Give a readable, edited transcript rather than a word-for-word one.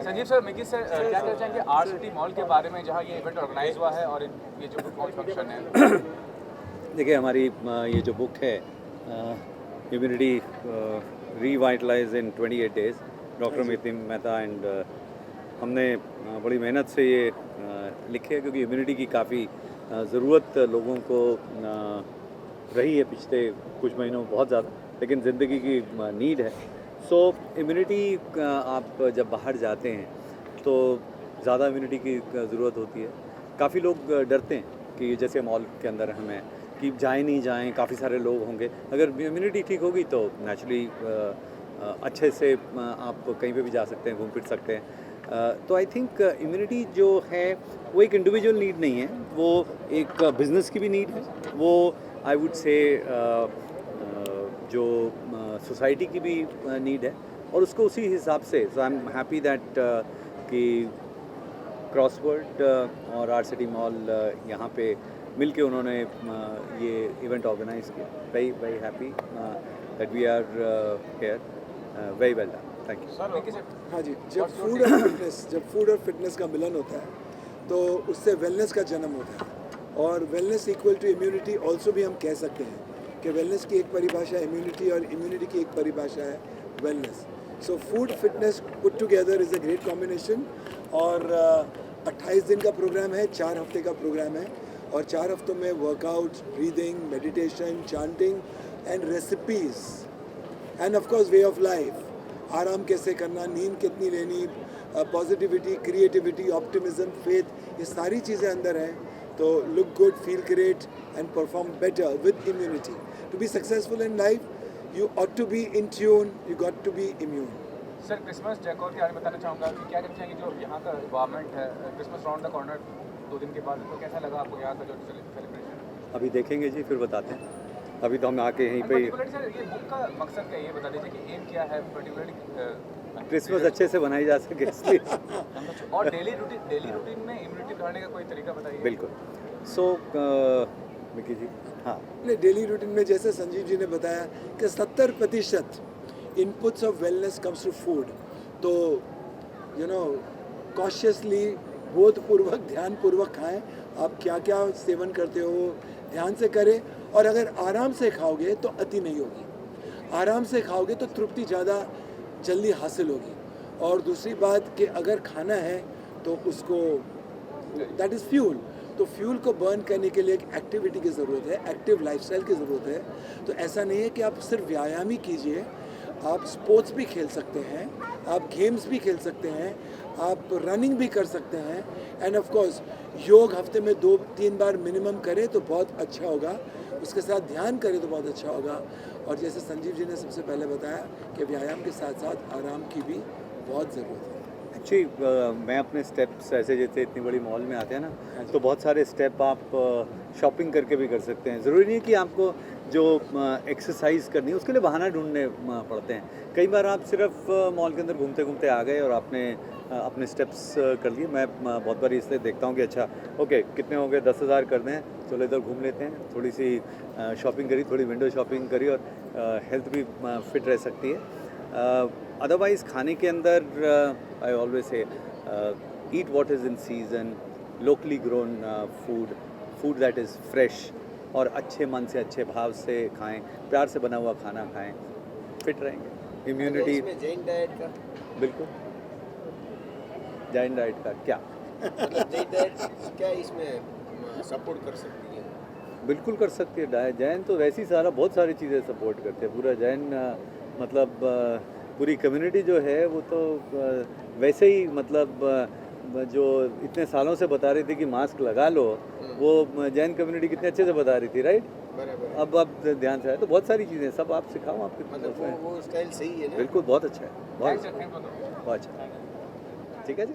Sanjeev sir, Mickey sir, क्या कहना चाहेंगे आर सिटी मॉल के बारे में, जहाँ ये इवेंट ऑर्गेनाइज हुआ है और ये जो बुक लॉन्च फंक्शन है? देखिए, हमारी ये जो बुक है immunity revitalise in 28 days, doctor Mitin Mehta and हमने बड़ी मेहनत से ये लिखे है, क्योंकि इम्यूनिटी की काफ़ी ज़रूरत लोगों को रही है पिछले कुछ महीनों में बहुत ज़्यादा, लेकिन ज़िंदगी की नीड है। सो इम्यूनिटी आप जब बाहर जाते हैं तो ज़्यादा इम्यूनिटी की ज़रूरत होती है। काफ़ी लोग डरते हैं कि जैसे मॉल के अंदर हम हैं कि जाएं नहीं जाएं, काफ़ी सारे लोग होंगे। अगर इम्यूनिटी ठीक होगी तो नेचुरली अच्छे से आप कहीं पे भी जा सकते हैं, घूम फिर सकते हैं। तो आई थिंक इम्यूनिटी जो है वो एक इंडिविजुअल नीड नहीं है, वो एक बिज़नेस की भी नीड है, वो आई वुड से जो सोसाइटी की भी नीड है, और उसको उसी हिसाब से so I am happy that कि क्रॉसवर्ड और आर सिटी मॉल यहाँ पे मिल के उन्होंने ये इवेंट ऑर्गेनाइज किया। Very very happy that we are here, very well done, thank you sir. हाँ जी, जब फूड और फिटनेस का मिलन होता है तो उससे वेलनेस का जन्म होता है, और wellness equal to immunity also भी हम कह सकते हैं कि वेलनेस की एक परिभाषा इम्यूनिटी और इम्यूनिटी की एक परिभाषा है wellness. So food fitness put together is a great combination. और 28 दिन का प्रोग्राम है, 4 हफ्ते का प्रोग्राम है, और 4 हफ्तों में workout, breathing, meditation, chanting and recipes end of course way of life, आराम कैसे करना, नींद कितनी लेनी, पॉजिटिविटी, क्रिएटिविटी, ऑप्टिमिज्म, फेथ, ये सारी चीज़ें अंदर हैं। तो look good, feel great and perform better with immunity. To be successful in life you ought to be in tune, you got to be immune. Sir, Christmas decor के बारे में बताना चाहूँगा कि क्या कहना चाहेंगे जो यहाँ का इन्वायरमेंट है, क्रिसमस राउंड द कॉर्नर 2 दिन के बाद, तो कैसा लगा आपको यहाँ का जो सेलिब्रेशन? अभी देखेंगे जी, फिर बताते हैं। अभी तो हम आके यहीं पे सर, ये बुक का मकसद क्या है, ये बता दीजिए कि एम क्या है पर्टिकुलरली? क्रिसमस अच्छे से बनाई जा सके इसलिए। और डेली रूटीन में इम्यूनिटी बढ़ाने का कोई तरीका बताइए। बिल्कुल। सो मिकी जी, हाँ, डेली रूटीन में जैसे संजीव जी ने बताया कि 70% inputs of wellness comes to food. तो कॉशियसली, बोधपूर्वक, ध्यानपूर्वक खाएं। आप क्या क्या सेवन करते हो ध्यान से करें, और अगर आराम से खाओगे तो अति नहीं होगी। आराम से खाओगे तो तृप्ति ज़्यादा जल्दी हासिल होगी। और दूसरी बात कि अगर खाना है तो उसको दैट इज़ फ्यूल, तो फ्यूल को बर्न करने के लिए एक एक्टिविटी की ज़रूरत है, एक्टिव लाइफस्टाइल की ज़रूरत है। तो ऐसा नहीं है कि आप सिर्फ व्यायाम ही कीजिए, आप स्पोर्ट्स भी खेल सकते हैं, आप गेम्स भी खेल सकते हैं, आप रनिंग भी कर सकते हैं, एंड ऑफ कोर्स योग हफ्ते में 2-3 बार मिनिमम करें तो बहुत अच्छा होगा। उसके साथ ध्यान करें तो बहुत अच्छा होगा। और जैसे संजीव जी ने सबसे पहले बताया कि व्यायाम के साथ साथ आराम की भी बहुत ज़रूरत है। एक्चुअली मैं अपने स्टेप्स ऐसे, जैसे इतनी बड़ी मॉल में आते हैं ना, तो बहुत सारे स्टेप आप शॉपिंग करके भी कर सकते हैं। ज़रूरी नहीं कि आपको जो एक्सरसाइज करनी है उसके लिए बहाना ढूंढने पड़ते हैं। कई बार आप सिर्फ मॉल के अंदर घूमते घूमते आ गए और आपने अपने स्टेप्स कर लिए। मैं बहुत बार इसलिए देखता हूँ कि अच्छा ओके, कितने हो गए, 10,000 कर दें, चलो इधर घूम लेते हैं, थोड़ी सी शॉपिंग करी, थोड़ी विंडो शॉपिंग करी, और हेल्थ भी फिट रह सकती है। अदरवाइज़ खाने के अंदर I always say eat what is in season, locally grown food that is fresh, और अच्छे मन से, अच्छे भाव से खाएं, प्यार से बना हुआ खाना खाएं, फिट रहेंगे। इम्यूनिटी जैन डाइट का, बिल्कुल, जैन डाइट का क्या मतलब जैन डाइट क्या इसमें सपोर्ट कर सकती है? बिल्कुल कर सकती है। जैन तो वैसे ही बहुत सारी चीज़ें सपोर्ट करते हैं। पूरा जैन मतलब पूरी कम्युनिटी जो है वो तो वैसे ही, मतलब जो इतने सालों से बता रही थी कि मास्क लगा लो, वो जैन कम्युनिटी कितने अच्छे से बता रही थी, राइट? बराबर। अब ध्यान से आए तो बहुत सारी चीज़ें सब आप सिखाओ, आपके मतलब वो स्टाइल सही है ना? बिल्कुल, बहुत अच्छा है, बहुत थैंक्स, बहुत अच्छा। ठीक है जी।